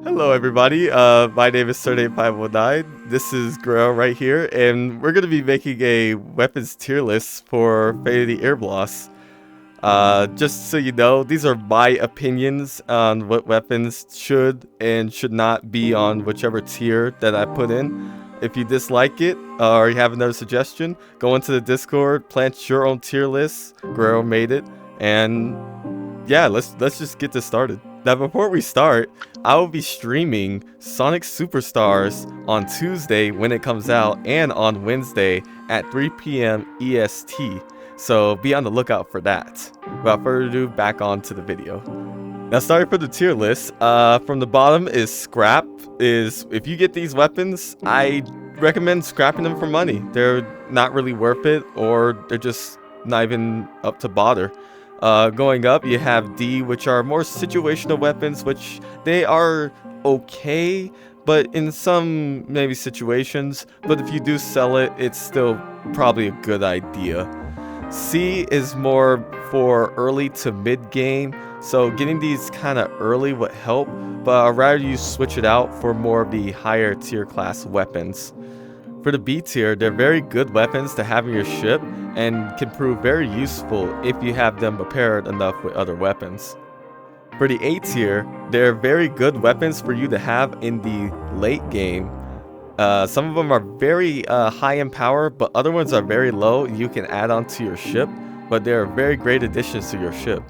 Hello everybody, my name is Sir8519, this is Grail right here, and we're going to be making a weapons tier list for Fate of the Irbloss. Just so you know, these are my opinions on what weapons should and should not be on whichever tier that I put in. If you dislike it, or you have another suggestion, go into the Discord, plant your own tier list. Grail made it, and yeah, let's just get this started. Now, before we start, I will be streaming Sonic Superstars on Tuesday when it comes out and on Wednesday at 3 p.m. EST. So be on the lookout for that. Without further ado, back on to the video. Now, starting for the tier list, from the bottom is scrap. If you get these weapons, I recommend scrapping them for money. They're not really worth it, or they're just not even up to bother. Going up, you have D, which are more situational weapons, which they are okay, but in some maybe situations. But if you do sell it, it's still probably a good idea. C is more for early to mid game, so getting these kind of early would help, but I'd rather you switch it out for more of the higher tier class weapons. For the B tier, they're very good weapons to have in your ship and can prove very useful if you have them prepared enough with other weapons. For the A tier, they're very good weapons for you to have in the late game. Some of them are very high in power, but other ones are very low. You can add on to your ship, but they're very great additions to your ship.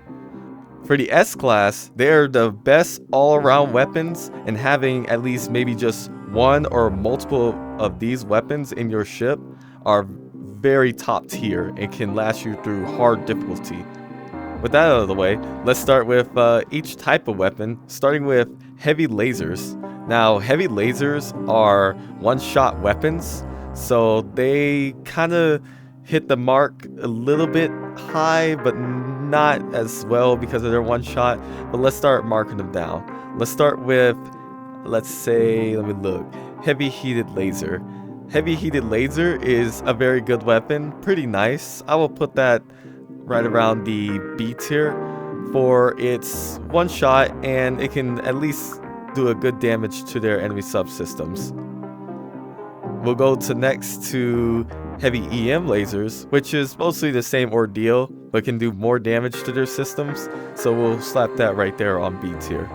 For the S class, they're the best all-around weapons, and having at least maybe just one or multiple of these weapons in your ship are very top tier and can last you through hard difficulty. With that out of the way, let's start with each type of weapon, starting with heavy lasers. Now, heavy lasers are one-shot weapons, so they kind of hit the mark a little bit high, but not as well because of their one shot. But let's start marking them down. Let's start with, let's say, let me look, heavy heated laser. Heavy heated laser is a very good weapon, pretty nice. I will put that right around the B tier for its one shot, and it can at least do a good damage to their enemy subsystems. We'll go to next to heavy EM lasers, which is mostly the same ordeal, but can do more damage to their systems, so we'll slap that right there on B tier.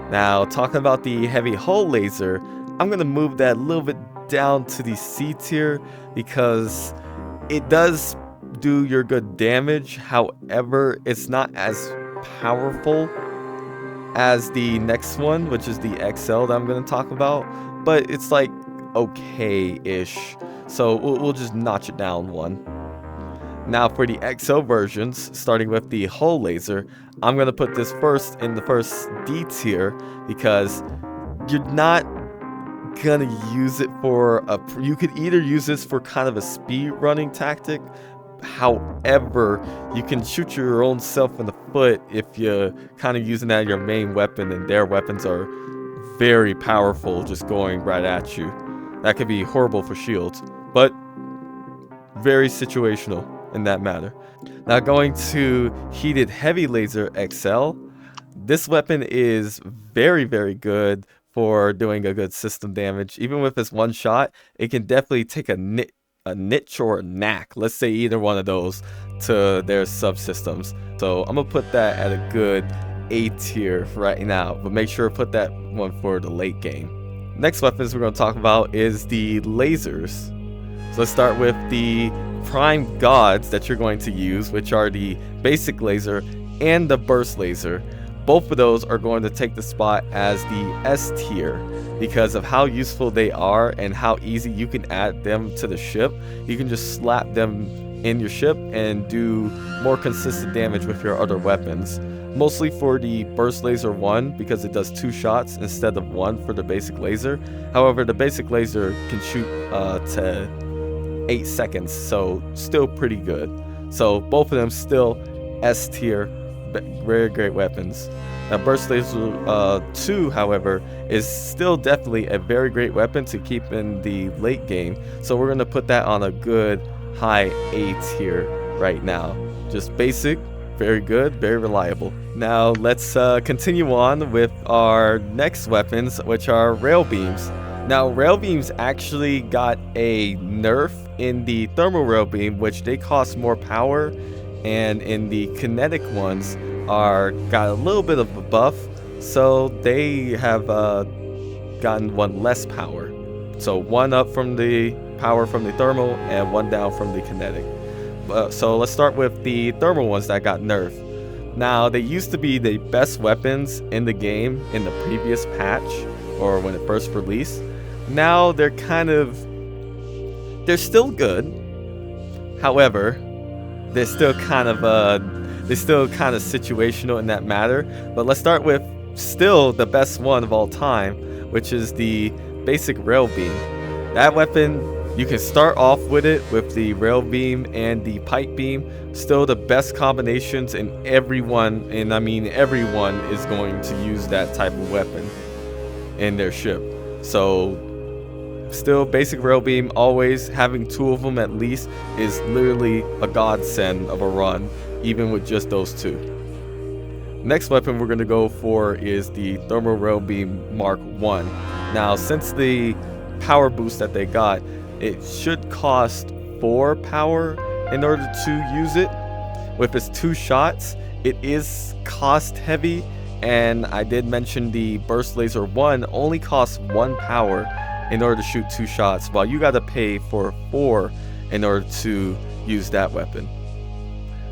Now, talking about the heavy hull laser, I'm going to move that a little bit down to the C tier because it does do your good damage. However, it's not as powerful as the next one, which is the XL that I'm going to talk about, but it's like okay-ish, so we'll just notch it down one. Now for the XL versions, starting with the hull laser, I'm going to put this first in the first D tier because you're not going to use it for you could either use this for kind of a speed running tactic. However, you can shoot your own self in the foot if you're kind of using that as your main weapon, and their weapons are very powerful just going right at you. That could be horrible for shields, but very situational in that matter. Now going to heated heavy laser XL, this weapon is very good for doing a good system damage. Even with this one shot, it can definitely take a niche or a knack, let's say either one of those, to their subsystems. So I'm gonna put that at a good A tier right now, but make sure to put that one for the late game. Next weapons we're going to talk about is the lasers. So let's start with the prime gods that you're going to use, which are the basic laser and the burst laser. Both of those are going to take the spot as the S tier because of how useful they are and how easy you can add them to the ship. You can just slap them in your ship and do more consistent damage with your other weapons. Mostly for the burst laser 1 because it does 2 shots instead of 1 for the basic laser. However, the basic laser can shoot to 8 seconds, so still pretty good. So both of them still S tier, very great weapons. Now burst laser 2, however, is still definitely a very great weapon to keep in the late game. So we're going to put that on a good high A tier right now. Just basic, very good, very reliable. Now let's continue on with our next weapons, which are rail beams. Now rail beams actually got a nerf in the thermal rail beam, which they cost more power, and in the kinetic ones got a little bit of a buff, so they have gotten one less power. So one up from the power from the thermal and one down from the kinetic. So let's start with the thermal ones that got nerfed. Now they used to be the best weapons in the game in the previous patch or when it first released. Now they're still good. However, they're still kind of situational in that matter. But let's start with still the best one of all time, which is the basic rail beam. That weapon, you can start off with it with the rail beam and the pipe beam. Still the best combinations, and everyone is going to use that type of weapon in their ship. So still basic rail beam, always having 2 of them at least is literally a godsend of a run, even with just those 2. Next weapon we're going to go for is the thermal rail beam Mark 1. Now since the power boost that they got, it should cost 4 power in order to use it. With its 2 shots, it is cost heavy, and I did mention the burst laser 1 only costs 1 power in order to shoot 2 shots, while you gotta pay for 4 in order to use that weapon.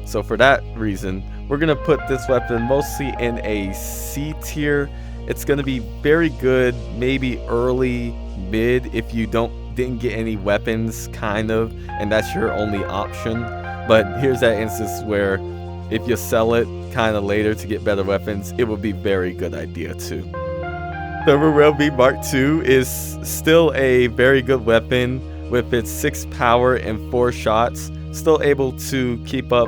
So for that reason, we're gonna put this weapon mostly in a C tier. It's gonna be very good, maybe early, mid if you didn't get any weapons, and that's your only option. But here's that instance where if you sell it kind of later to get better weapons, it would be a very good idea too. Thermal Rail Beam Mark II is still a very good weapon with its 6 power and 4 shots, still able to keep up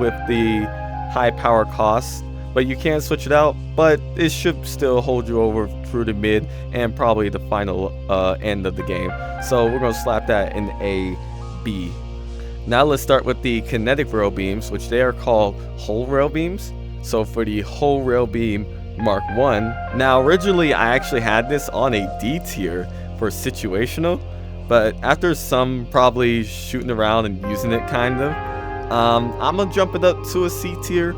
with the high power costs, but you can switch it out, but it should still hold you over through the mid and probably the final end of the game. So we're going to slap that in a B. Now let's start with the kinetic rail beams, which they are called whole rail beams. So for the whole rail beam Mark 1, now originally I actually had this on a D tier for situational, but after some probably shooting around and using it I'm gonna jump it up to a C tier.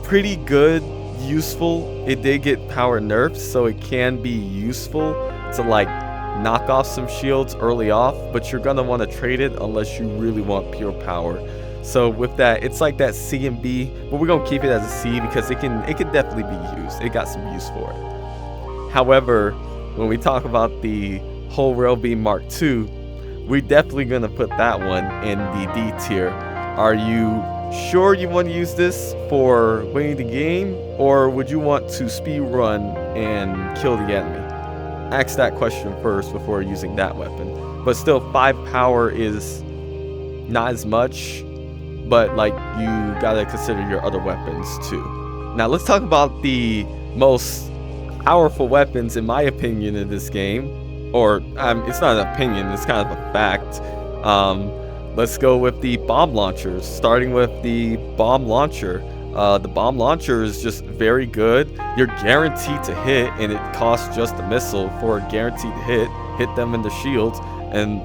Pretty good, useful. It did get power nerfs, so it can be useful to like knock off some shields early off, but you're gonna want to trade it unless you really want pure power. So with that, it's like that C and B, but we're gonna keep it as a C because it can definitely be used. It got some use for it. However, when we talk about the whole rail beam Mark II, we're definitely gonna put that one in the D tier. Are you sure you want to use this for winning the game, or would you want to speed run and kill the enemy? Ask that question first before using that weapon. But still, 5 power is not as much, but like you gotta consider your other weapons too. Now let's talk about the most powerful weapons in my opinion in this game, or it's not an opinion, it's kind of a fact. Let's go with the bomb launchers, starting with the bomb launcher. The bomb launcher is just very good. You're guaranteed to hit, and it costs just a missile for a guaranteed hit. Hit them in the shields, and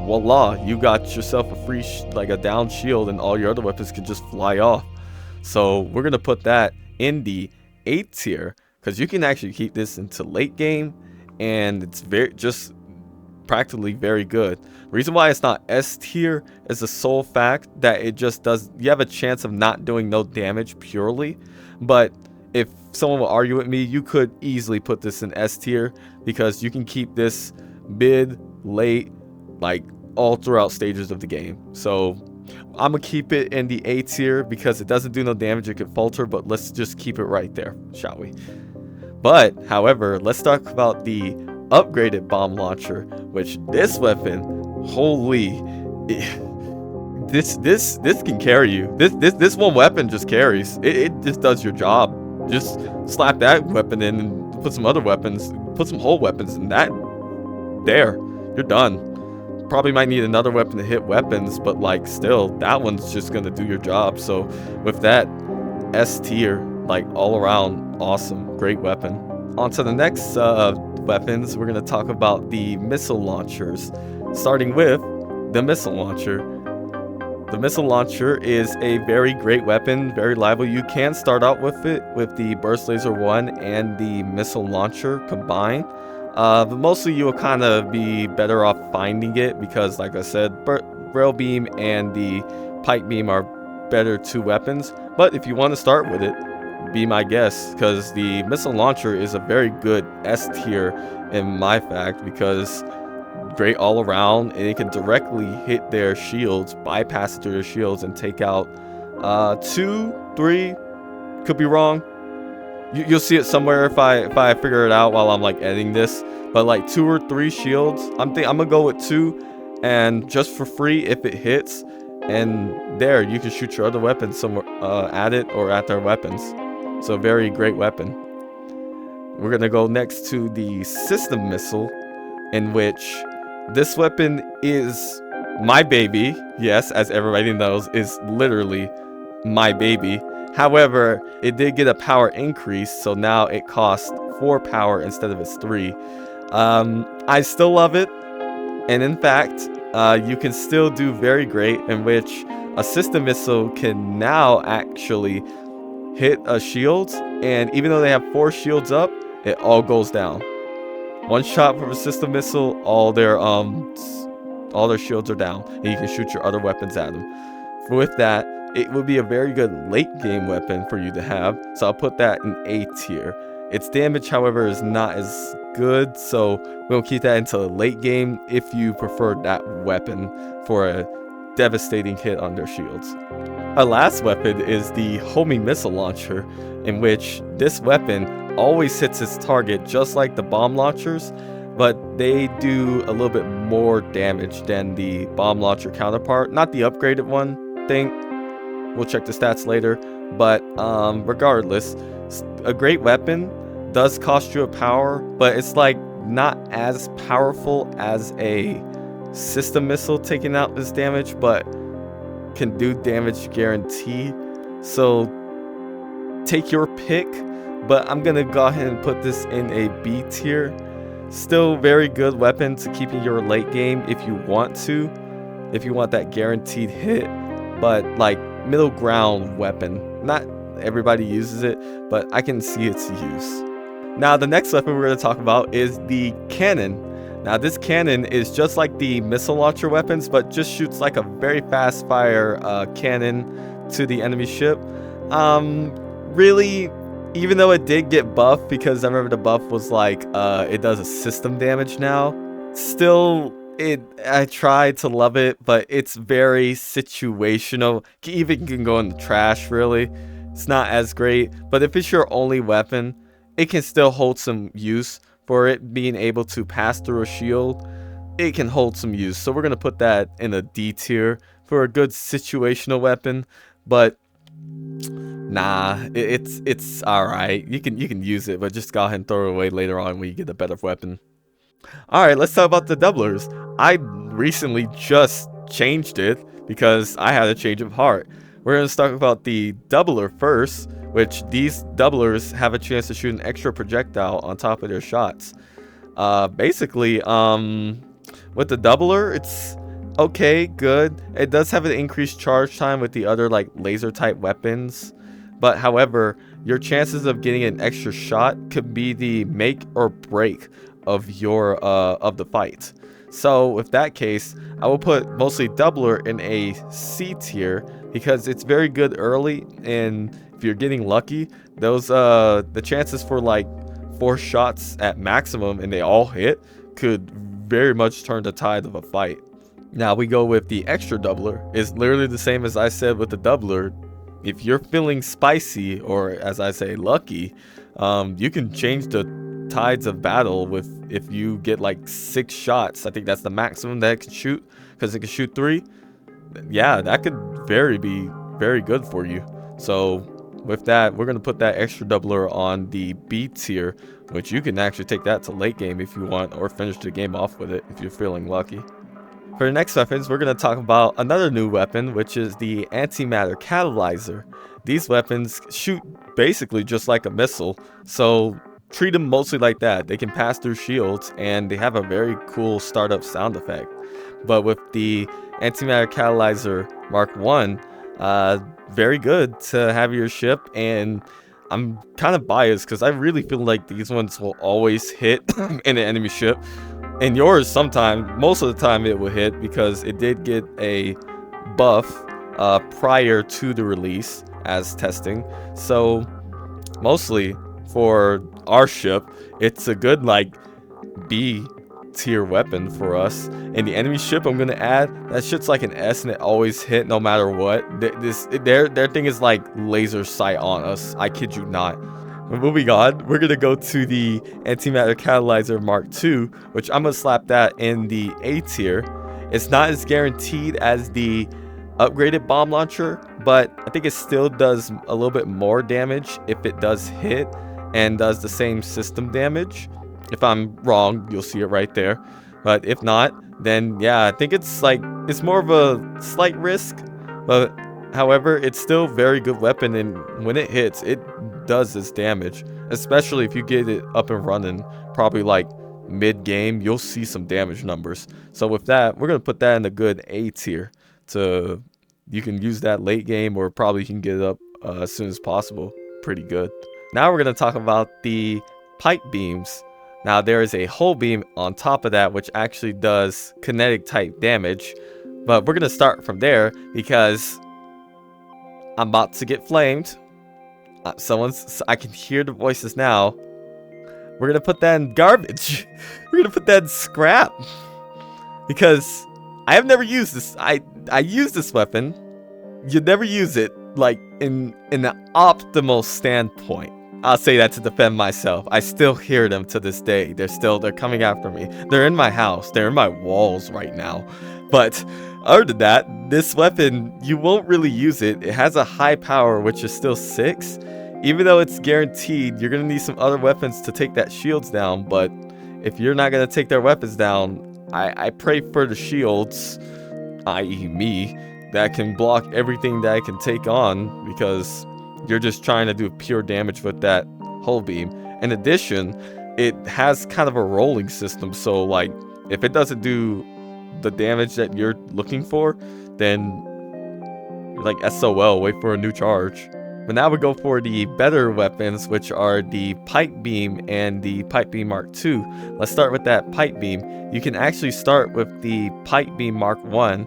voila, you got yourself a free a down shield, and all your other weapons can just fly off. So we're gonna put that in the A tier because you can actually keep this into late game, and it's practically very good. Reason why it's not S tier is the sole fact that it just does, you have a chance of not doing no damage purely, but if someone will argue with me, you could easily put this in S tier because you can keep this mid, late, like all throughout stages of the game. So I'm gonna keep it in the A tier because it doesn't do no damage, it could falter, but let's just keep it right there, shall we? But however, let's talk about the upgraded bomb launcher, which this weapon, holy, this can carry you. This one weapon just carries. It just does your job. Just slap that weapon in and put some other weapons, put some whole weapons in that. There, you're done. Probably might need another weapon to hit weapons, but like still, that one's just gonna do your job. So with that, S tier, like all around awesome, great weapon. On to the next weapons, we're going to talk about the missile launchers, starting with the missile launcher. The missile launcher is a very great weapon, very reliable. You can start out with it with the burst laser 1 and the missile launcher combined. But mostly you will kind of be better off finding it because, like I said, rail beam and the pike beam are better 2 weapons. But if you want to start with it, be my guest, because the missile launcher is a very good S tier in my fact, because great all around, and it can directly hit their shields, bypass it through their shields, and take out 2, 3, could be wrong. You'll see it somewhere if I figure it out while I'm like editing this, but like 2 or 3 shields. I'm gonna go with 2, and just for free if it hits, and there you can shoot your other weapons somewhere at it or at their weapons. So very great weapon. We're gonna go next to the system missile, in which this weapon is my baby. Yes, as everybody knows, is literally my baby. However, it did get a power increase, so now it costs 4 power instead of its 3. I still love it, and in fact, you can still do very great, in which a system missile can now actually hit a shield, and even though they have 4 shields up, it all goes down. One shot from a system missile, all their shields are down, and you can shoot your other weapons at them. With that, it would be a very good late game weapon for you to have, so I'll put that in A tier. Its damage, however, is not as good, so we'll keep that into the late game if you prefer that weapon for a devastating hit on their shields. Our last weapon is the homing missile launcher, in which this weapon always hits its target just like the bomb launchers, but they do a little bit more damage than the bomb launcher counterpart. Not the upgraded one, think. We'll check the stats later, but regardless, a great weapon. Does cost you a power, but it's like not as powerful as a system missile taking out this damage, but can do damage guarantee. So take your pick, but I'm gonna go ahead and put this in a B tier. Still very good weapon to keep in your late game if you want to, if you want that guaranteed hit, but like middle ground weapon. Not everybody uses it, but I can see its use. Now the next weapon we're going to talk about is the cannon. Now this cannon is just like the missile launcher weapons, but just shoots like a very fast fire cannon to the enemy ship. Really, even though it did get buffed, because I remember the buff was like it does a system damage now, still I tried to love it, but it's very situational. Even can go in the trash, really. It's not as great, but if it's your only weapon, it can still hold some use. For it being able to pass through a shield, it can hold some use. So we're going to put that in a D tier for a good situational weapon, but nah, it's alright. You can use it, but just go ahead and throw it away later on when you get a better weapon. Alright, let's talk about the doublers. I recently just changed it because I had a change of heart. We're going to talk about the doubler first, which these doublers have a chance to shoot an extra projectile on top of their shots. Basically, with the doubler, it's okay, good. It does have an increased charge time with the other like laser type weapons, but however, your chances of getting an extra shot could be the make or break of your of the fight. So with that case, I will put mostly doubler in a C tier because it's very good early, and if you're getting lucky, those the chances for like 4 shots at maximum and they all hit could very much turn the tide of a fight. Now we go with the extra doubler. It's literally the same as I said with the doubler. If you're feeling spicy, or as I say, lucky, you can change the tides of battle with if you get like 6 shots. I think that's the maximum that it can shoot, because it can shoot 3. Yeah, that could be very good for you. So with that, we're going to put that extra doubler on the B tier, which you can actually take that to late game if you want, or finish the game off with it if you're feeling lucky. For the next weapons, we're going to talk about another new weapon, which is the antimatter catalyzer. These weapons shoot basically just like a missile, so treat them mostly like that. They can pass through shields, and they have a very cool startup sound effect. But with the antimatter catalyzer Mark 1, very good to have your ship, and I'm kind of biased because I really feel like these ones will always hit in an enemy ship. And yours, most of the time it will hit because it did get a buff prior to the release as testing. So mostly for our ship, it's a good like B tier weapon for us. And the enemy ship I'm gonna add, that shit's like an S and it always hit no matter what. Their thing is like laser sight on us. I kid you not. Moving on, we're gonna go to the antimatter catalyzer Mark II, which I'm gonna slap that in the A tier. It's not as guaranteed as the upgraded bomb launcher, but I think it still does a little bit more damage if it does hit and does the same system damage. If I'm wrong, you'll see it right there. But if not, then yeah, I think it's more of a slight risk, but however, it's still a very good weapon, and when it hits, it does its damage, especially if you get it up and running probably like mid-game. You'll see some damage numbers. So with that, we're gonna put that in a good A tier. You can use that late game, or probably you can get it up as soon as possible. Pretty good. Now we're gonna talk about the pipe beams. Now there is a hull beam on top of that which actually does kinetic type damage, but we're gonna start from there because I'm about to get flamed. I can hear the voices now. We're gonna put that in garbage. We're gonna put that in scrap. Because I have never used this. I use this weapon. You never use it like in an optimal standpoint. I'll say that to defend myself. I still hear them to this day. They're coming after me. They're in my house. They're in my walls right now. But other than that, this weapon, you won't really use it. It has a high power, which is still 6. Even though it's guaranteed, you're going to need some other weapons to take that shields down. But if you're not going to take their weapons down, I pray for the shields, i.e. me, that can block everything that I can take on, because you're just trying to do pure damage with that hull beam. In addition, it has kind of a rolling system, so like if it doesn't do the damage that you're looking for, then you're like SOL, wait for a new charge. But now we go for the better weapons, which are the pipe beam and the pipe beam Mark II. Let's start with that pipe beam. You can actually start with the pipe beam Mark I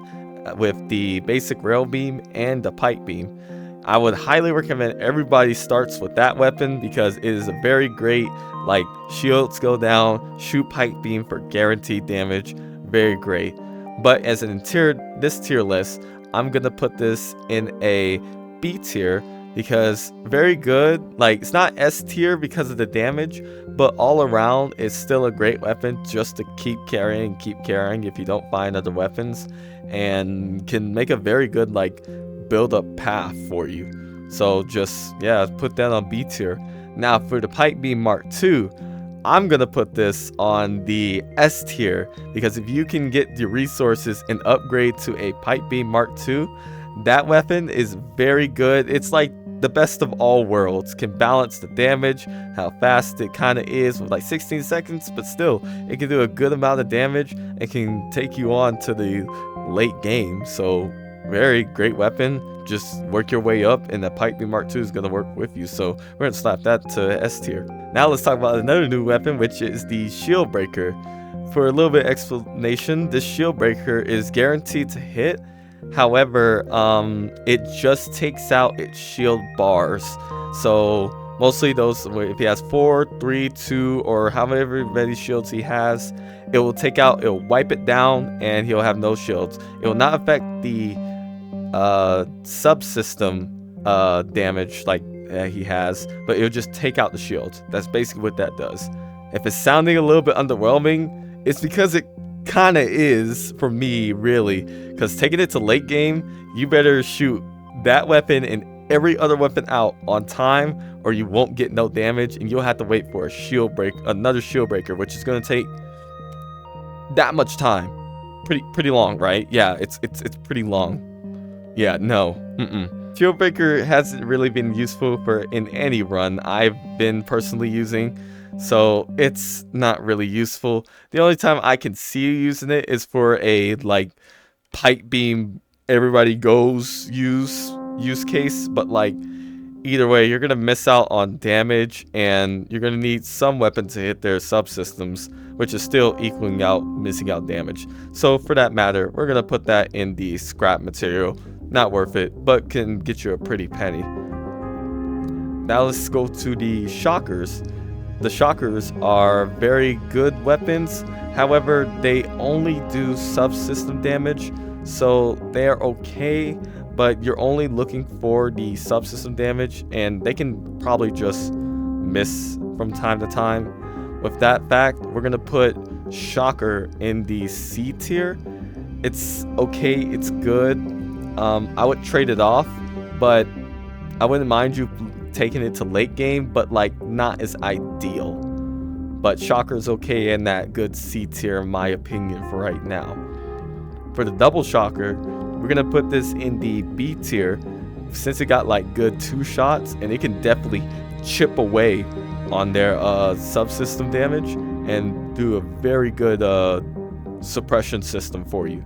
with the basic rail beam and the pipe beam. I would highly recommend everybody starts with that weapon because it is a very great, like, shields go down, shoot pipe beam for guaranteed damage. Very great. But as this tier list, I'm gonna put this in a B tier because very good. Like, it's not S tier because of the damage, but all around it's still a great weapon just to keep carrying if you don't find other weapons, and can make a very good like build up path for you. So just, yeah, put that on B tier. Now for the pipe beam Mark II, I'm gonna put this on the S tier because if you can get the resources and upgrade to a pipe beam Mark II, that weapon is very good. It's like the best of all worlds. Can balance the damage, how fast it kind of is with like 16 seconds, but still it can do a good amount of damage and can take you on to the late game. So very great weapon. Just work your way up, and the pipe beam Mark II is going to work with you. So we're going to slap that to S tier. Now let's talk about another new weapon, which is the shield breaker. For a little bit of explanation, this shield breaker is guaranteed to hit. However, it just takes out its shield bars. So mostly those, if he has 4, 3, 2, or however many shields he has, it will wipe it down, and he'll have no shields. It will not affect the subsystem damage like he has, but it'll just take out the shields. That's basically what that does. If it's sounding a little bit underwhelming, it's because it kind of is for me, really, because taking it to late game, you better shoot that weapon and every other weapon out on time, or you won't get no damage, and you'll have to wait for another shield breaker, which is going to take that much time. pretty long, right? Yeah, it's pretty long. Yeah, no. Shield Breaker hasn't really been useful for in any run I've been personally using, so it's not really useful. The only time I can see you using it is for a like pipe beam everybody goes use case, but like either way, you're gonna miss out on damage, and you're gonna need some weapon to hit their subsystems, which is still equaling out missing out damage. So for that matter, we're gonna put that in the scrap material. Not worth it, but can get you a pretty penny. Now let's go to the shockers. The shockers are very good weapons, however, they only do subsystem damage, so they are okay, but you're only looking for the subsystem damage, and they can probably just miss from time to time. With that fact, we're gonna put Shocker in the C tier. It's okay, it's good. I would trade it off, but I wouldn't mind you taking it to late game, but like not as ideal. But Shocker's okay in that good C tier in my opinion for right now. For the double Shocker, we're gonna put this in the B tier since it got like good 2 shots, and it can definitely chip away on their subsystem damage and do a very good suppression system for you,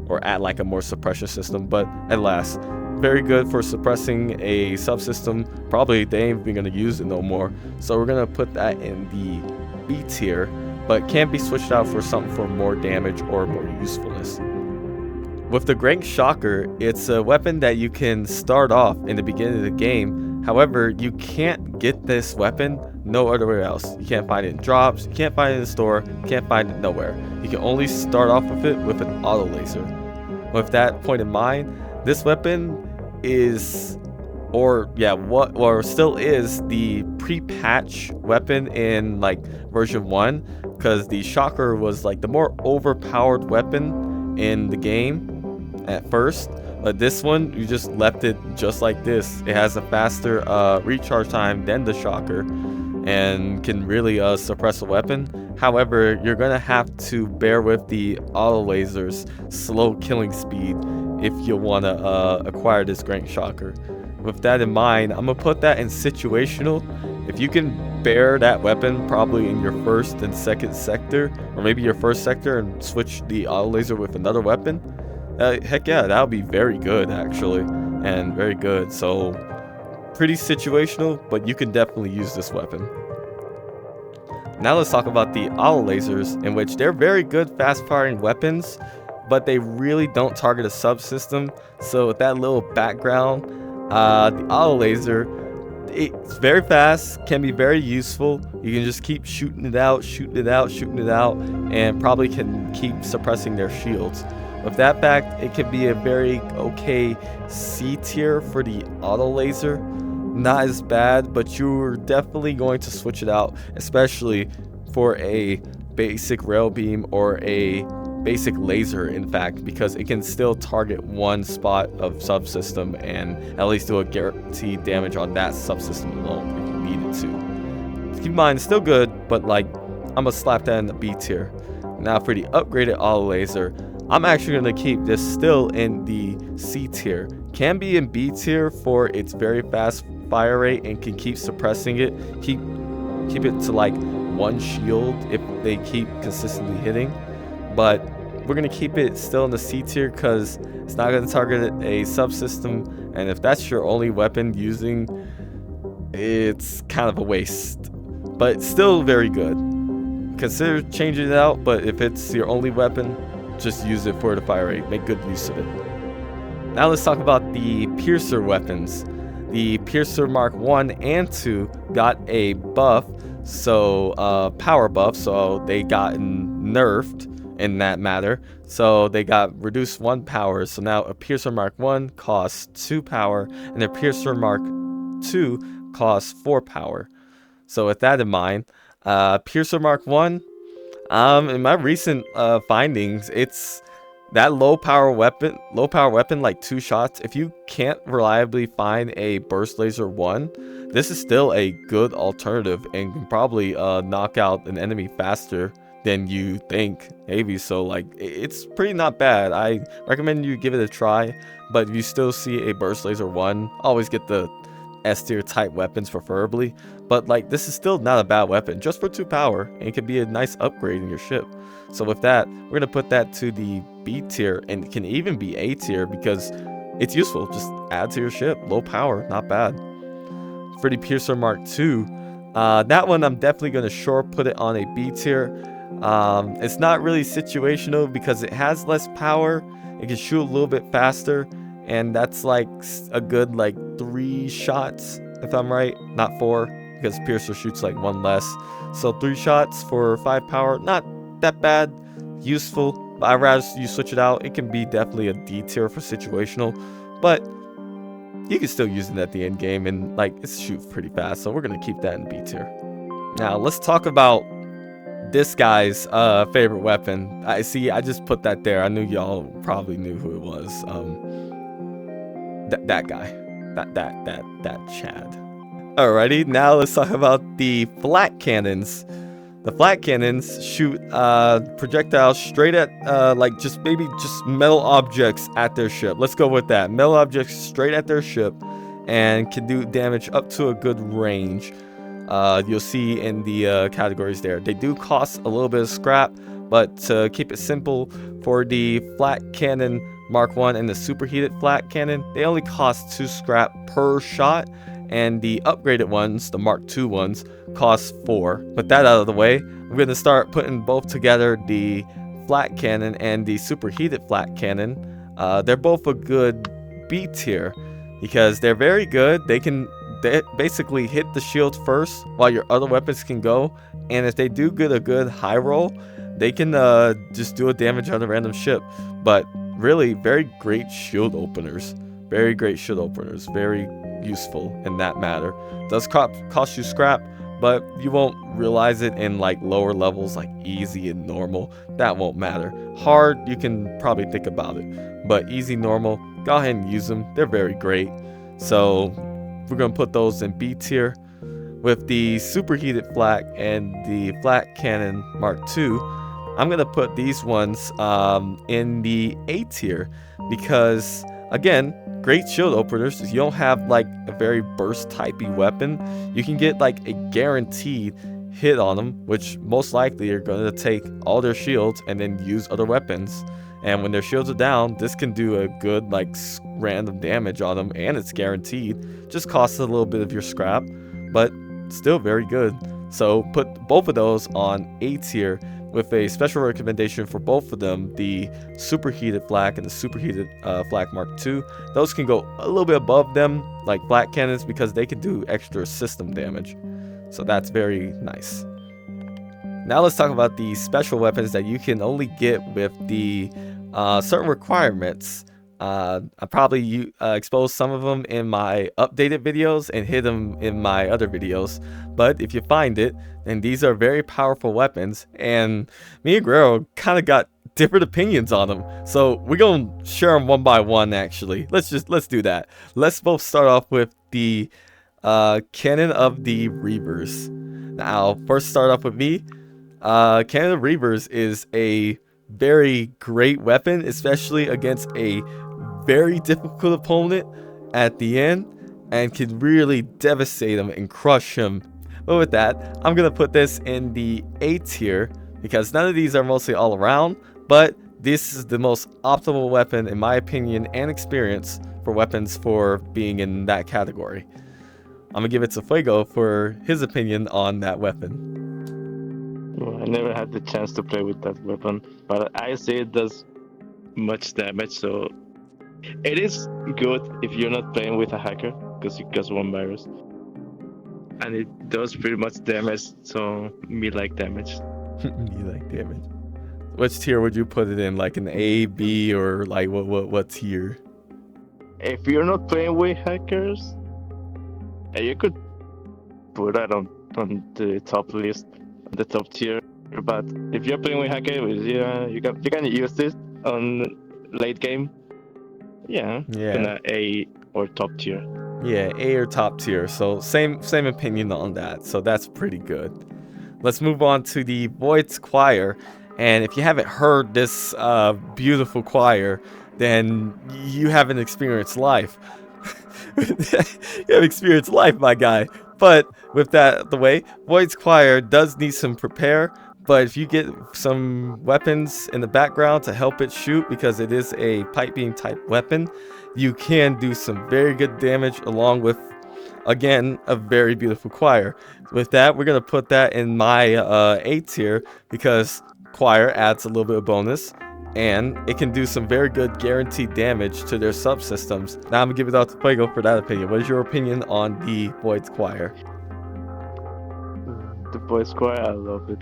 or add like a more suppression system. But at last, very good for suppressing a subsystem. Probably they ain't even gonna use it no more, so we're gonna put that in the B tier, but can be switched out for something for more damage or more usefulness. With the Great Shocker, it's a weapon that you can start off in the beginning of the game. However, you can't get this weapon no other way else. You can't find it in drops, you can't find it in the store, you can't find it nowhere. You can only start off with it with an auto laser. With that point in mind, this weapon is, still is the pre-patch weapon in like version 1, because the Shocker was like the more overpowered weapon in the game at first, but this one you just left it just like this. It has a faster recharge time than the Shocker and can really suppress a weapon. However, you're gonna have to bear with the auto laser's slow killing speed if you want to acquire this Great Shocker. With that in mind, I'm gonna put that in situational. If you can bear that weapon probably in your first and second sector, or maybe your first sector, and switch the auto laser with another weapon, heck yeah, that would be very good actually, and very good. So pretty situational, but you can definitely use this weapon. Now let's talk about the auto lasers, in which they're very good fast firing weapons, but they really don't target a subsystem. So with that little background, the auto laser, it's very fast, can be very useful. You can just keep shooting it out, and probably can keep suppressing their shields. With that fact, it can be a very okay C tier for the auto laser. Not as bad, but you're definitely going to switch it out, especially for a basic rail beam or a basic laser, in fact, because it can still target one spot of subsystem and at least do a guaranteed damage on that subsystem alone if you need it to. Keep in mind, it's still good, but like, I'm gonna slap that in the B tier. Now for the upgraded auto laser, I'm actually gonna keep this still in the C tier. Can be in B tier for its very fast fire rate and can keep suppressing it. Keep it to like 1 shield if they keep consistently hitting. But we're gonna keep it still in the C tier because it's not gonna target a subsystem, and if that's your only weapon using, it's kind of a waste. But it's still very good. Consider changing it out, but if it's your only weapon, just use it for the fire rate. Make good use of it. Now let's talk about the Piercer weapons. The Piercer Mark 1 and 2 got a buff, so power buff, so they got nerfed in that matter. So they got reduced 1 power, so now a Piercer Mark 1 costs 2 power, and a Piercer Mark 2 costs 4 power. So with that in mind, Piercer Mark 1, in my recent findings, it's that low power weapon, like 2 shots. If you can't reliably find a burst laser 1, this is still a good alternative and can probably knock out an enemy faster than you think, maybe. So like it's pretty not bad. I recommend you give it a try, but if you still see a burst laser 1, always get the S tier type weapons preferably. But like this is still not a bad weapon, just for 2 power, and it could be a nice upgrade in your ship. So with that, we're gonna put that to the B tier, and it can even be A tier because it's useful. Just add to your ship, low power, not bad. For the Piercer Mark II, that one I'm definitely gonna sure put it on a B tier. It's not really situational because it has less power. It can shoot a little bit faster, and that's like a good like 3 shots if I'm right, not 4, because Piercer shoots like 1 less. So 3 shots for 5 power, not that bad, useful. But I'd rather you switch it out. It can be definitely a D tier for situational, but you can still use it at the end game, and like it's shoots pretty fast. So we're gonna keep that in B tier. Now let's talk about this guy's favorite weapon. I just put that there. I knew y'all probably knew who it was. That guy, that Chad. Alrighty, now let's talk about the flat cannons. The flat cannons shoot projectiles straight at like just metal objects at their ship. Let's go with that. Metal objects straight at their ship, and can do damage up to a good range. You'll see in the categories there. They do cost a little bit of scrap, but to keep it simple, for the flat cannon Mark 1 and the superheated flat cannon, they only cost 2 scrap per shot, and the upgraded ones, the Mark II ones, cost 4. With that out of the way, I'm going to start putting both together, the flat cannon and the superheated flat cannon. They're both a good B tier because they're very good. They basically hit the shield first while your other weapons can go, and if they do get a good high roll, they can just do a damage on a random ship. But really, very great shield openers. Very great shield openers. Very useful in that matter. Does cost you scrap, but you won't realize it in like lower levels like easy and normal. That won't matter. Hard, you can probably think about it, but easy, normal, go ahead and use them. They're very great. So we're gonna put those in B tier. With the superheated flat and the flat cannon Mark II, I'm gonna put these ones in the A tier because, again, great shield openers. You don't have like a very burst typey weapon. You can get like a guaranteed hit on them, which most likely are going to take all their shields and then use other weapons. And when their shields are down, this can do a good like random damage on them, and it's guaranteed. Just costs a little bit of your scrap, but still very good. So put both of those on A tier, with a special recommendation for both of them, the superheated flak and the superheated flak Mark II. Those can go a little bit above them, like flat cannons, because they can do extra system damage. So that's very nice. Now let's talk about the special weapons that you can only get with the certain requirements. I probably exposed some of them in my updated videos and hid them in my other videos, but if you find it, then these are very powerful weapons, and me and Guerrero kind of got different opinions on them, so we're gonna share them one by one. Actually, let's do that. Let's both start off with the Cannon of the Reavers. Now first start off with me. Cannon of Reavers is a very great weapon, especially against a very difficult opponent at the end, and can really devastate him and crush him. But with that, I'm gonna put this in the A tier because none of these are mostly all around, but this is the most optimal weapon in my opinion and experience for weapons for being in that category. I'm gonna give it to Fuego for his opinion on that weapon. Well, I never had the chance to play with that weapon, but I say it does much damage, so it is good if you're not playing with a hacker, because you cause 1 virus. And it does pretty much damage, so me like damage. You like damage. Which tier would you put it in? Like an A, B, or like what tier? If you're not playing with hackers, you could put that on the top list, the top tier. But if you're playing with hackers, you can use it on late game. Yeah. In A or top tier. Yeah, A or top tier. So same opinion on that. So that's pretty good. let's move on to the Void's Choir. And if you haven't heard this beautiful choir, then you haven't experienced life. You have experienced life, my guy. But with that out of the way, Void's Choir does need some prepare. But if you get some weapons in the background to help it shoot, because it is a pipe beam type weapon, you can do some very good damage along with, again, a very beautiful choir. With that, we're going to put that in my A tier because choir adds a little bit of bonus and it can do some very good guaranteed damage to their subsystems. Now I'm going to give it out to Fuego for that opinion. What is your opinion on the Void's Choir? The Void's Choir, I love it.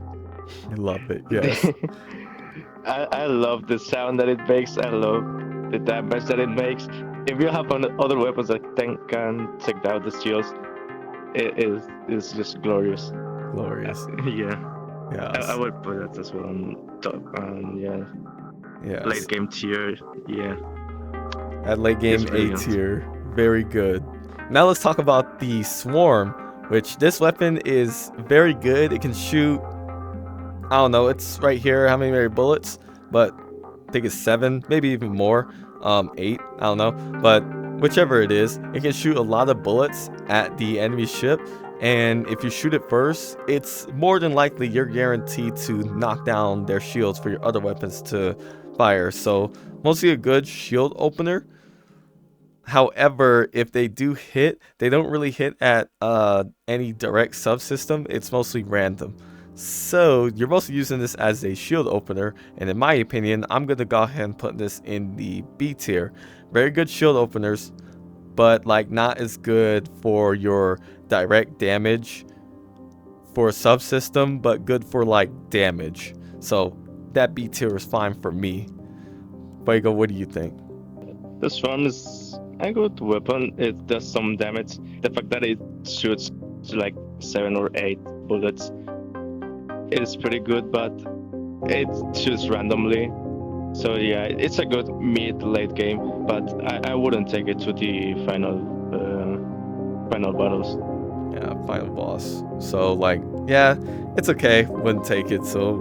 I love it, yes. I love the sound that it makes. I love the damage that it makes. If you have other weapons that can take down the shields, it's just glorious. Glorious. Yeah. Yes. I would put that as well on top. Yeah. Yes. Late game tier. Yeah. At late game It's A brilliant. tier. Very good. Now let's talk about the Swarm, which this weapon is very good. It can shoot, I don't know, it's right here how many bullets, but I think it's 7, maybe even more. 8, I don't know, but whichever it is, it can shoot a lot of bullets at the enemy ship, and if you shoot it first, it's more than likely you're guaranteed to knock down their shields for your other weapons to fire. So mostly a good shield opener. However, if they do hit, they don't really hit at any direct subsystem. It's mostly random. So you're mostly using this as a shield opener, and in my opinion, I'm gonna go ahead and put this in the B tier. Very good shield openers, but like not as good for your direct damage for a subsystem, but good for like damage. So that B tier is fine for me. Fuego, what do you think? This one is a good weapon. It does some damage. The fact that it shoots like 7 or 8 bullets, it is pretty good, but it shoots randomly. So yeah, it's a good mid-late game, but I wouldn't take it to the final battles. Yeah, final boss. So like, yeah, it's okay. Wouldn't take it. So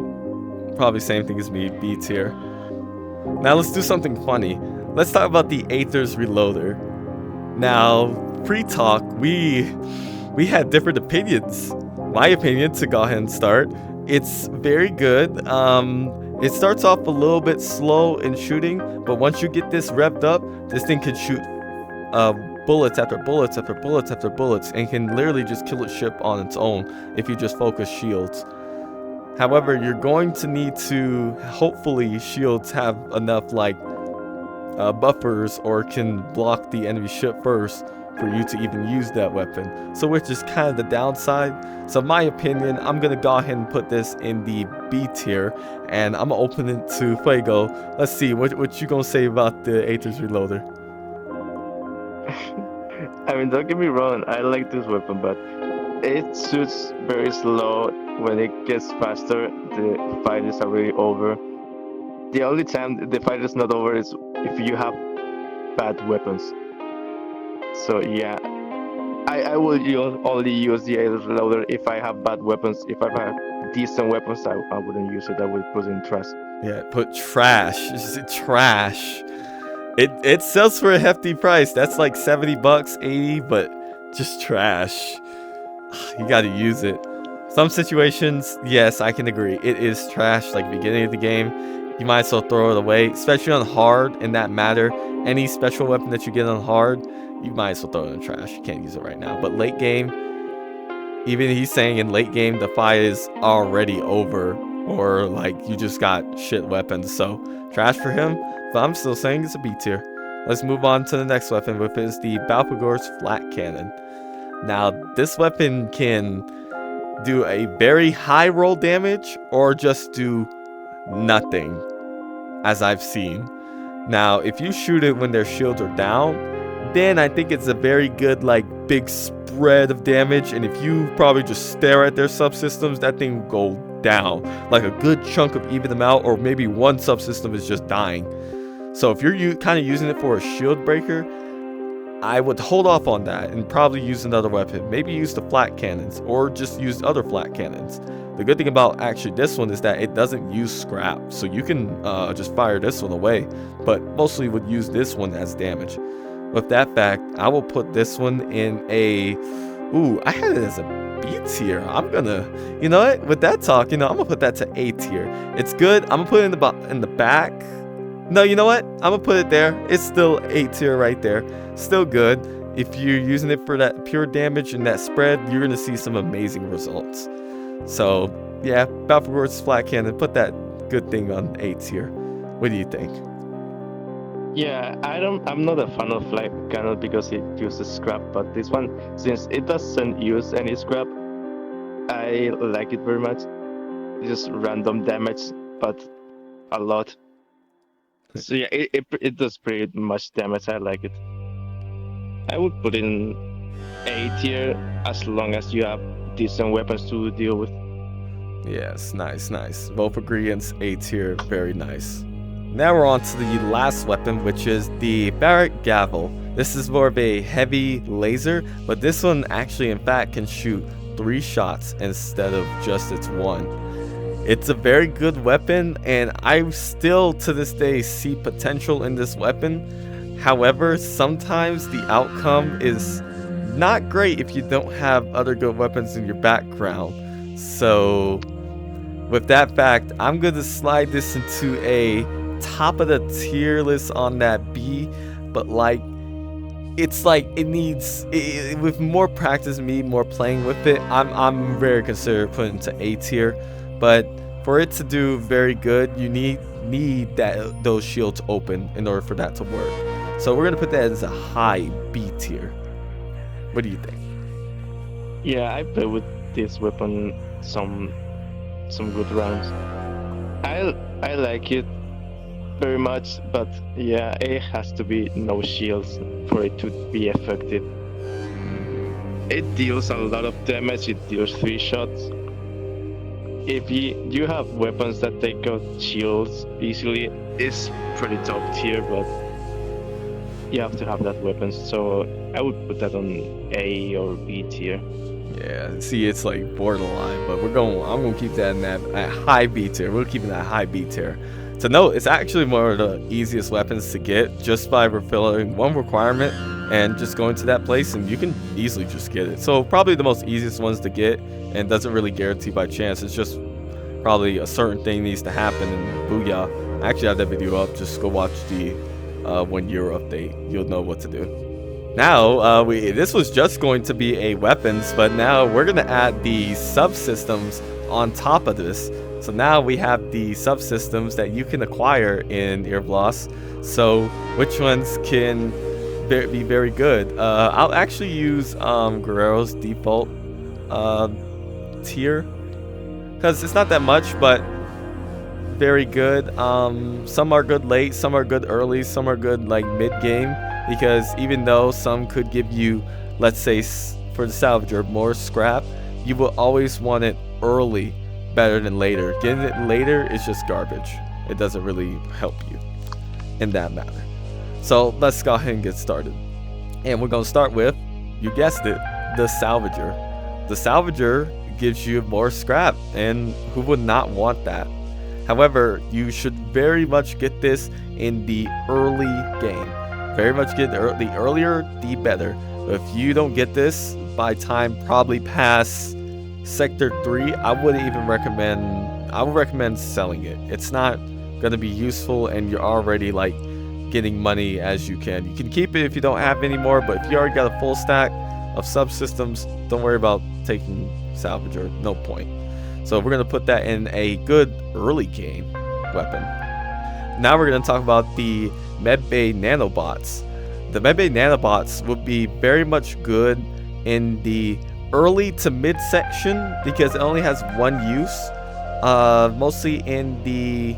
probably same thing as me, B tier. Now let's do something funny. Let's talk about the Aether's Reloader. Now, pre-talk, we had different opinions. My opinion, to go ahead and start, it's very good. It starts off a little bit slow in shooting, but once you get this revved up, this thing can shoot bullets after bullets after bullets after bullets, and can literally just kill a ship on its own if you just focus shields. However, you're going to need to, hopefully shields have enough like buffers or can block the enemy ship first for you to even use that weapon. So which is kind of the downside. So in my opinion, I'm going to go ahead and put this in the B tier, and I'm going to open it to Fuego. Let's see, what you going to say about the Aether's Reloader? I mean, don't get me wrong, I like this weapon, but it shoots very slow. When it gets faster, the fight is already over. The only time the fight is not over is if you have bad weapons. So yeah, I will only use the Aether's Reloader if I have bad weapons. If I have decent weapons, I wouldn't use it. I would put it in trash. Yeah, put trash. Trash. It sells for a hefty price. That's like 70 bucks, 80, but just trash. You gotta use it. Some situations, yes, I can agree. It is trash, like beginning of the game. You might as well throw it away, especially on hard in that matter. Any special weapon that you get on hard, you might as well throw it in the trash. You can't use it right now. But late game, even he's saying in late game, the fight is already over, or like you just got shit weapons. So trash for him, but I'm still saying it's a B tier. Let's move on to the next weapon, which is the Balpagor's Flat Cannon. Now, this weapon can do a very high roll damage or just do nothing, as I've seen. Now, if you shoot it when their shields are down, then I think it's a very good, like, big spread of damage. And if you probably just stare at their subsystems, that thing will go down. Like a good chunk of even them out, or maybe one subsystem is just dying. So if you're kind of using it for a shield breaker, I would hold off on that and probably use another weapon. Maybe use the flat cannons or just use other flat cannons. The good thing about actually this one is that it doesn't use scrap, so you can just fire this one away, but mostly would use this one as damage. With that fact, I will put this one in a, I had it as a B tier. I'm gonna, you know what, with that talk, I'm gonna put that to A tier. It's good. I'm gonna put it in the back. No, you know what, I'm gonna put it there. It's still A tier right there. Still good. If you're using it for that pure damage and that spread, you're gonna see some amazing results. So yeah, Battlefield Flat Cannon, put that good thing on A tier. What do you think? Yeah, I'm not a fan of Flat Cannon because it uses scrap, but this one, since it doesn't use any scrap, I like it very much. Just random damage, but a lot. So yeah, it does pretty much damage. I like it. I would put it in A tier as long as you have decent weapons to deal with. Yes, nice. Both ingredients A tier, very nice. Now we're on to the last weapon, which is the Barrett Gavel. This is more of a heavy laser, but this one actually in fact can shoot 3 shots instead of just its 1. It's a very good weapon, and I still to this day see potential in this weapon. However, sometimes the outcome is not great if you don't have other good weapons in your background. So with that fact, I'm going to slide this into a top of the tier list on that B, but it's like it needs with more practice, more playing with it, I'm very considered putting it to A tier. But for it to do very good, you need those shields open in order for that to work. So we're gonna put that as a high B tier. What do you think? Yeah, I play with this weapon some good rounds. I like it very much, but yeah, it has to be no shields for it to be effective. It deals a lot of damage. It deals 3 shots. If you have weapons that take out shields easily, it's pretty top tier, but you have to have that weapon. So I would put that on A or B tier. Yeah, see, it's like borderline, but I'm gonna keep that in that at high B tier. We're keeping that high B tier. So no, it's actually one of the easiest weapons to get just by fulfilling one requirement and just going to that place, and you can easily just get it. So probably the most easiest ones to get, and doesn't really guarantee by chance. It's just probably a certain thing needs to happen, and booyah. I actually have that video up. Just go watch the 1 year update. You'll know what to do. Now, this was just going to be a weapons, but now we're gonna add the subsystems on top of this. So now we have the subsystems that you can acquire in Irbloss. So which ones can be very good? I'll actually use Guerrero's default tier, because it's not that much, but very good. Some are good late, some are good early, some are good like mid-game, because even though some could give you, let's say for the Salvager, more scrap, you will always want it early better than later. Getting it later is just garbage. It doesn't really help you in that matter. So let's go ahead and get started. And we're going to start with, you guessed it, the Salvager. The Salvager gives you more scrap, and who would not want that? However, you should very much get this in the early game. Very much get the earlier, the better. If you don't get this by time probably past Sector 3, I would recommend selling it. It's not going to be useful, and you're already like getting money as you can. You can keep it if you don't have any more, but if you already got a full stack of subsystems, don't worry about taking Salvager. No point. So we're going to put that in a good early game weapon. Now we're going to talk about the Medbay Nanobots. The Medbay Nanobots would be very much good in the early to mid section because it only has one use, mostly in the,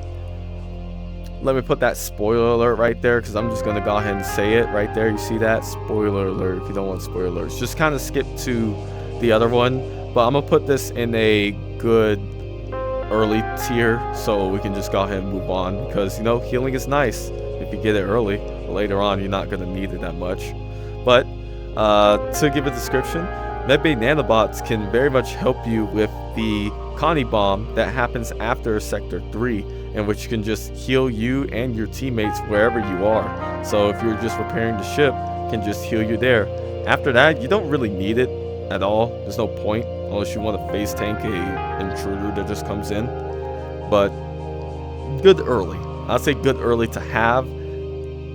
let me put that spoiler alert right there, because I'm just going to go ahead and say it right there. You see that? Spoiler alert. If you don't want spoiler alerts, just kind of skip to the other one, but I'm going to put this in a good early tier so we can just go ahead and move on, because healing is nice if you get it early. Later on you're not going to need it that much. But to give a description, Medbay Nanobots can very much help you with the Connie Bomb that happens after Sector 3, in which can just heal you and your teammates wherever you are. So if you're just repairing the ship, it can just heal you there. After that, you don't really need it at all. There's no point unless you want to face tank a intruder that just comes in. But good early. I'll say good early to have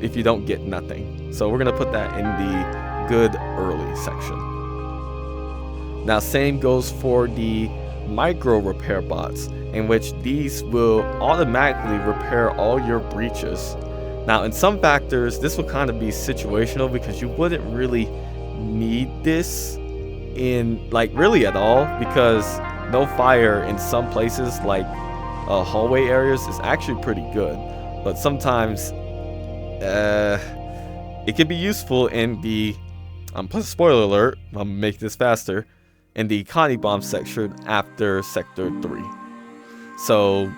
if you don't get nothing. So we're gonna put that in the good early section. Now same goes for the micro repair bots, in which these will automatically repair all your breaches. Now in some factors this will kind of be situational, because you wouldn't really need this in like really at all, because no fire in some places like hallway areas is actually pretty good, but sometimes it can be useful in the spoiler alert, I'm gonna make this faster, in the Connie Bomb section after Sector 3. So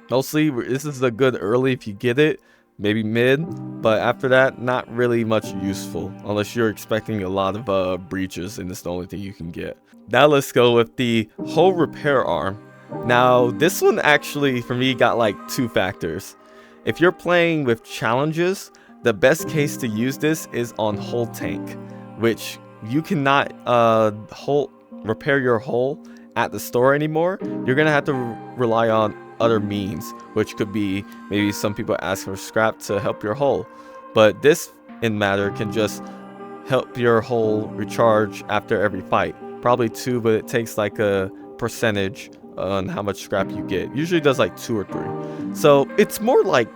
mostly this is a good early if you get it, maybe mid, but after that not really much useful unless you're expecting a lot of breaches and it's the only thing you can get. Now let's go with the hull repair arm. Now this one actually for me got like two factors. If you're playing with challenges, the best case to use this is on hull tank, which you cannot repair your hull at the store anymore. You're gonna have to rely on other means, which could be maybe some people ask for scrap to help your hull, but this in matter can just help your hull recharge after every fight. Probably 2, but it takes like a percentage on how much scrap you get. Usually does like 2 or 3. So it's more like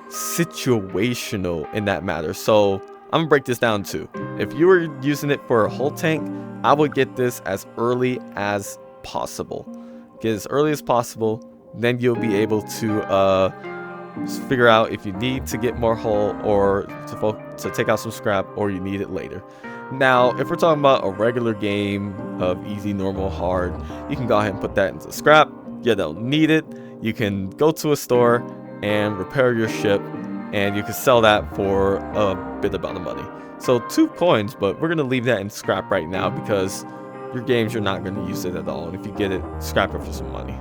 situational in that matter. So I'm gonna break this down too. If you were using it for a hull tank, I would get this as early as possible. Get as early as possible, then you'll be able to figure out if you need to get more hull or to take out some scrap, or you need it later. Now, if we're talking about a regular game of easy, normal, hard, you can go ahead and put that into scrap. You don't need it. You can go to a store and repair your ship, and you can sell that for a bit amount of money. So 2 coins, but we're gonna leave that in scrap right now because your games, you're not gonna use it at all. And if you get it, scrap it for some money.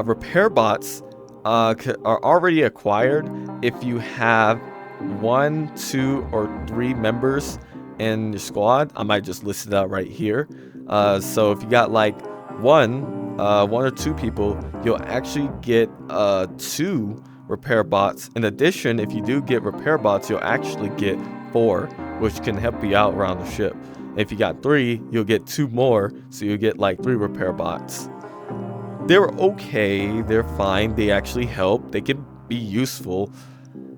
Repair bots are already acquired if you have 1, 2, or 3 members in your squad. I might just list it out right here. So if you got like one or 2 people, you'll actually get 2 repair bots. In addition, if you do get repair bots, you'll actually get 4, which can help you out around the ship. If you got 3, you'll get 2 more, so you'll get like 3 repair bots. They're okay, they're fine, they actually help, they can be useful.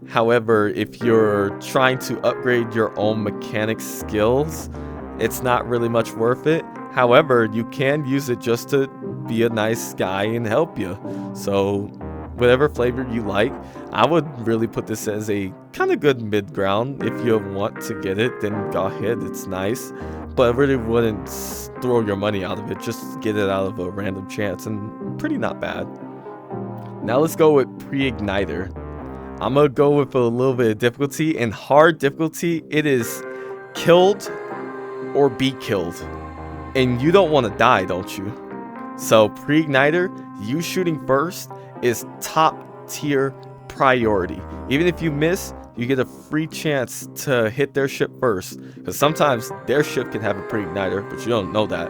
However, if you're trying to upgrade your own mechanic skills, it's not really much worth it. However, you can use it just to be a nice guy and help you. So whatever flavor you like, I would really put this as a kind of good mid ground. If you want to get it, then go ahead, it's nice, but I really wouldn't throw your money out of it. Just get it out of a random chance, and pretty not bad. Now let's go with pre-igniter. I'm gonna go with a little bit of difficulty. In hard difficulty, it is killed or be killed, and you don't want to die, don't you? So pre-igniter, you shooting first is top tier priority. Even if you miss, you get a free chance to hit their ship first, because sometimes their ship can have a pre-igniter, but you don't know that.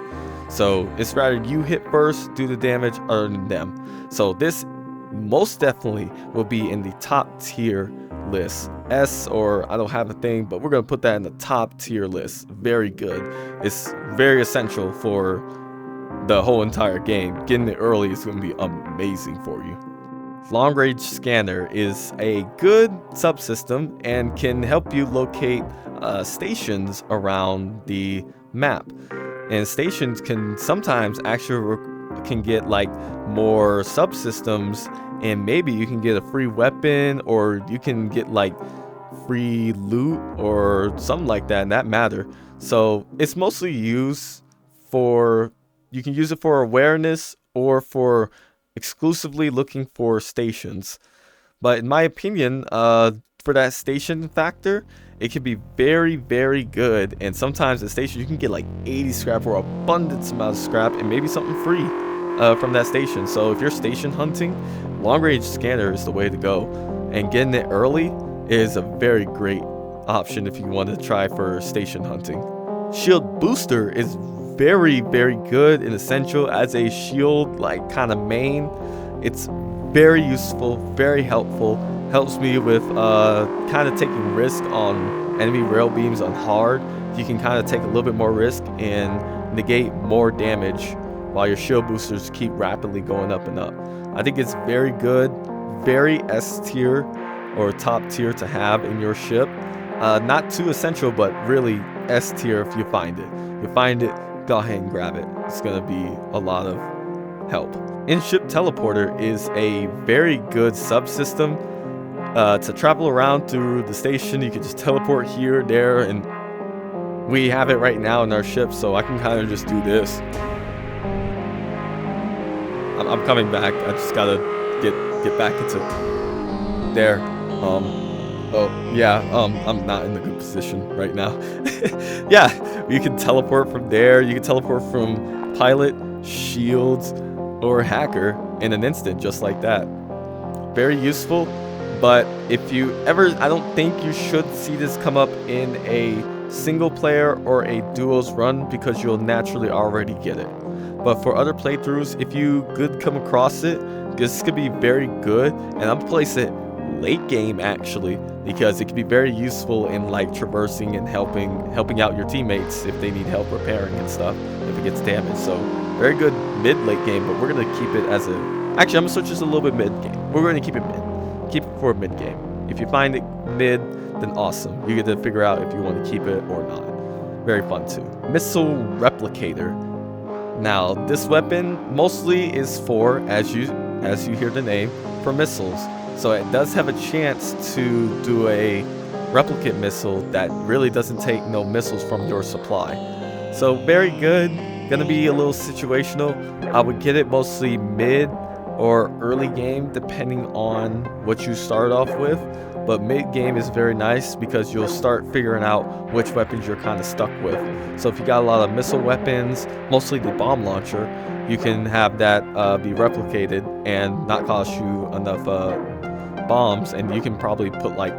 So it's rather you hit first, do the damage, other than them. So this most definitely will be in the top tier list. S, or I don't have a thing, but we're gonna put that in the top tier list. Very good. It's very essential for the whole entire game. Getting it early is gonna be amazing for you. Long range scanner is a good subsystem and can help you locate stations around the map. And stations can sometimes actually can get like more subsystems, and maybe you can get a free weapon, or you can get like free loot or something like that in that matter. So it's mostly used for, you can use it for awareness or for exclusively looking for stations. But in my opinion, for that station factor, it can be very, very good. And sometimes at station you can get like 80 scrap or abundance amount of scrap and maybe something free. from that station. So if you're station hunting, long range scanner is the way to go, and getting it early is a very great option if you want to try for station hunting. Shield booster is very good and essential as a shield like kind of main. It's very useful, very helpful. Helps me with kind of taking risk on enemy rail beams on hard. You can kind of take a little bit more risk and negate more damage while your shield boosters keep rapidly going up and up. I think it's very good, very S tier or top tier to have in your ship. Not too essential, but really S tier if you find it. If you find it, go ahead and grab it. It's gonna be a lot of help. In-ship teleporter is a very good subsystem to travel around through the station. You can just teleport here, there, and we have it right now in our ship, so I can kind of just do this. I'm coming back. I just gotta get back into there. Oh yeah. I'm not in a good position right now. Yeah, you can teleport from there. You can teleport from pilot, shields, or hacker in an instant, just like that. Very useful. But if you ever, I don't think you should see this come up in a single player or a duos run because you'll naturally already get it. But for other playthroughs, if you could come across it, this could be very good. And I'm gonna place it late game actually, because it can be very useful in like traversing and helping out your teammates if they need help repairing and stuff if it gets damaged. So very good mid-late game, but we're gonna keep it as a, actually I'm gonna switch this a little bit mid-game. We're gonna keep it mid. Keep it for mid-game. If you find it mid, then awesome. You get to figure out if you want to keep it or not. Very fun too. Missile Replicator. Now, this weapon mostly is for, as you hear the name, for missiles. So it does have a chance to do a replicate missile that really doesn't take no missiles from your supply. So very good. Gonna be a little situational. I would get it mostly mid or early game depending on what you start off with, but mid game is very nice because you'll start figuring out which weapons you're kind of stuck with. So if you got a lot of missile weapons, mostly the bomb launcher, you can have that be replicated and not cost you enough bombs, and you can probably put like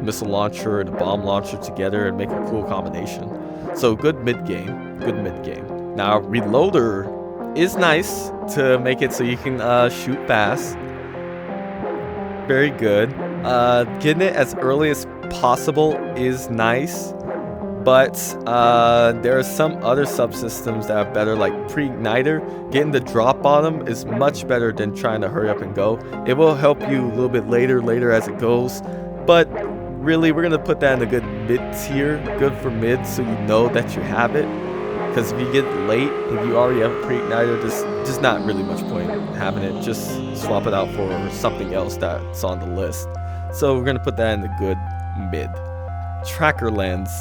missile launcher and a bomb launcher together and make a cool combination. So good mid game, good mid game. Now reloader is nice to make it so you can shoot fast. Very good. Getting it as early as possible is nice, but there are some other subsystems that are better, like pre-igniter. Getting the drop on them is much better than trying to hurry up and go. It will help you a little bit later as it goes, but really we're gonna put that in a good mid tier, good for mid, so you know that you have it. Because if you get late and you already have a pre-igniter, there's just not really much point in having it. Just swap it out for something else that's on the list. So we're going to put that in the good mid. Tracker lens.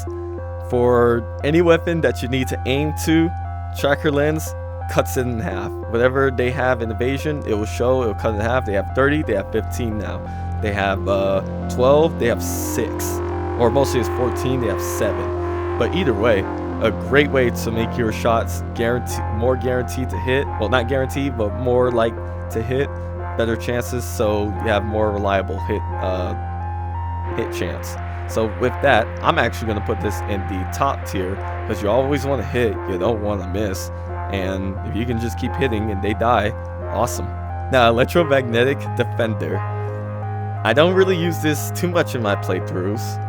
For any weapon that you need to aim to, tracker lens cuts it in half. Whatever they have in evasion, it will show, it will cut it in half. They have 30, they have 15 now. They have 12, they have 6. Or mostly it's 14, they have 7. But either way, a great way to make your shots more guaranteed to hit. Well, not guaranteed, but more like to hit. Better chances, so you have more reliable hit chance. So with that, I'm actually going to put this in the top tier because you always want to hit, you don't want to miss. And if you can just keep hitting and they die, awesome. Now, electromagnetic defender. I don't really use this too much in my playthroughs.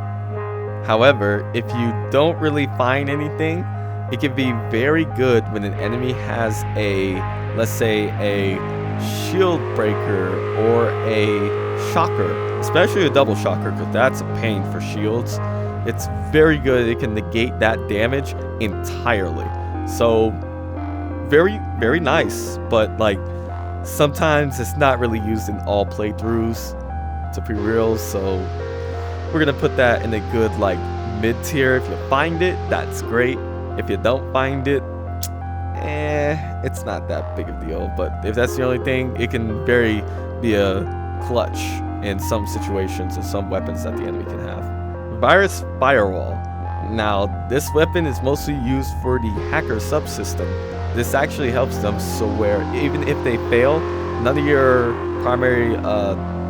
However, if you don't really find anything, it can be very good when an enemy has a, let's say, a shield breaker or a shocker, especially a double shocker, because that's a pain for shields. It's very good. It can negate that damage entirely. So very nice, but like sometimes it's not really used in all playthroughs, to be real. So we're gonna put that in a good like mid tier. If you find it, that's great. If you don't find it, it's not that big of a deal. But if that's the only thing, it can be a clutch in some situations and some weapons that the enemy can have. Virus Firewall. Now, this weapon is mostly used for the hacker subsystem. this actually helps them, so where even if they fail, none of your primary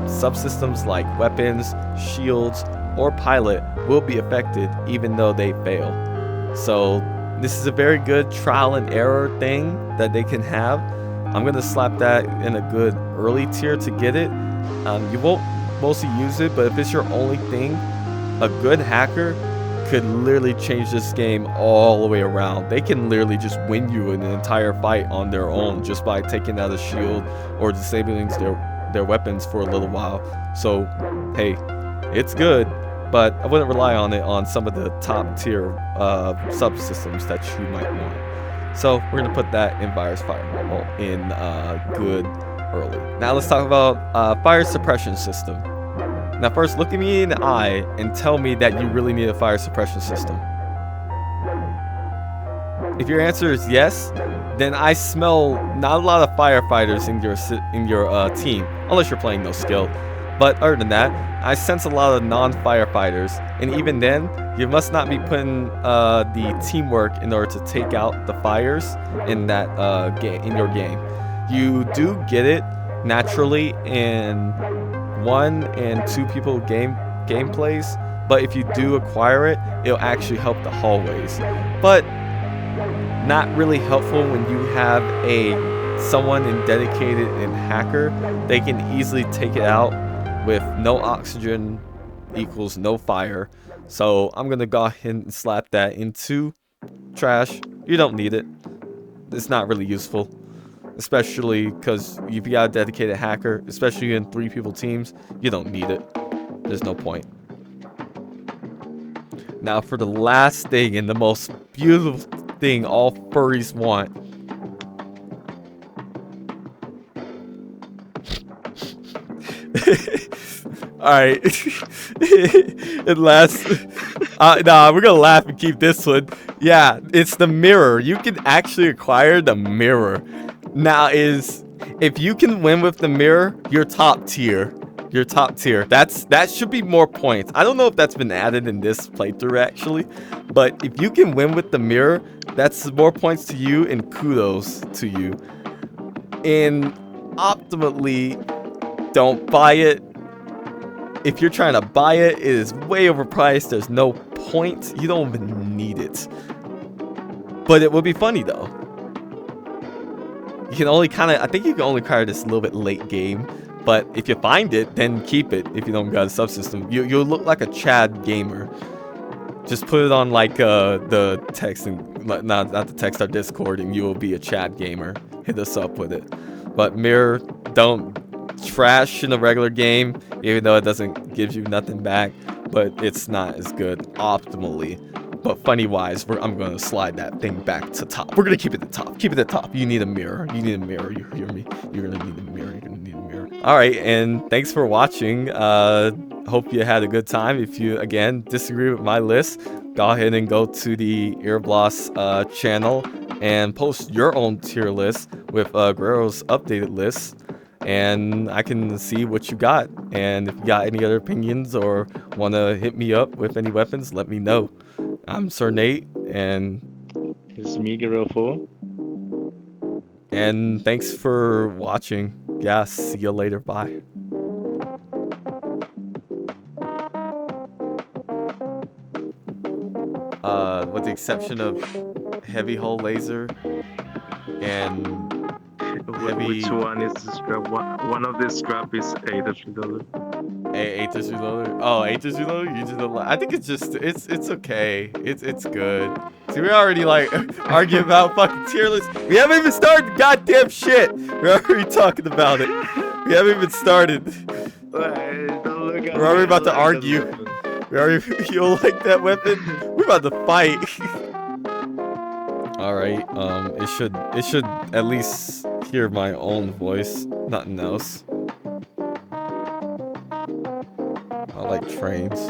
subsystems like weapons, shields, or pilot will be affected even though they fail. So this is a very good trial and error thing that they can have. I'm going to slap that in a good early tier to get it. You won't mostly use it, but if it's your only thing, a good hacker could literally change this game all the way around. They can literally just win you an entire fight on their own just by taking out a shield or disabling their weapons for a little while. So, hey, it's good, but I wouldn't rely on it on some of the top tier subsystems that you might want. So we're gonna put that in virus firewall in good early. Now let's talk about fire suppression system. Now first, look at me in the eye and tell me that you really need a fire suppression system. If your answer is yes, then I smell not a lot of firefighters in your team, unless you're playing no skill. But other than that, I sense a lot of non-firefighters, and even then, you must not be putting the teamwork in order to take out the fires in that in your game. You do get it naturally in 1 and 2 people gameplays, but if you do acquire it, it'll actually help the hallways. But not really helpful when you have someone in dedicated and hacker. They can easily take it out with no oxygen equals no fire. So I'm gonna go ahead and slap that into trash. You don't need it. It's not really useful, especially because if you got a dedicated hacker, especially in 3 people teams, you don't need it. There's no point. Now for the last thing and the most beautiful thing all furries want. Alright. And last, nah, we're gonna laugh and keep this one. Yeah, it's the mirror. You can actually acquire the mirror. Now if you can win with the mirror, you're top tier. You're top tier. That should be more points. I don't know if that's been added in this playthrough actually, but if you can win with the mirror, that's more points to you and kudos to you. And optimally, don't buy it. If you're trying to buy it, it is way overpriced. There's no point. You don't even need it. But it would be funny though. You can only I think you can only acquire this a little bit late game. But if you find it, then keep it. If you don't got a subsystem, you'll look like a Chad gamer. Just put it on like the text and not the text, our Discord, and you will be a Chad gamer. Hit us up with it. But mirror, don't trash in a regular game, even though it doesn't give you nothing back. But it's not as good optimally. But funny wise, I'm gonna slide that thing back to top. We're gonna keep it at the top. Keep it at the top. You need a mirror. You need a mirror. You hear me? You're gonna need a mirror. You're gonna need a mirror. All right, and thanks for watching. Hope you had a good time. If you again disagree with my list, go ahead and go to the Irbloss channel and post your own tier list with Guerrero's updated list. And I can see what you got. And if you got any other opinions or want to hit me up with any weapons, let me know. I'm Sir Nate, and it's me, Guerrero. And thanks for watching. Yeah, see you later. Bye. With the exception of heavy hull laser and heavy... Which one is the scrap? One of the scrap is Aether's Reloader. Aether's Reloader? Oh, Aether's Reloader? You just I think it's just it's okay. It's good. See, we're already like arguing about fucking tier lists. We haven't even started the goddamn shit. We're already talking about it. We haven't even started. We're already about to argue. We already, you don't like that weapon? We're about to fight. Alright, it should at least hear my own voice, nothing else. I like trains.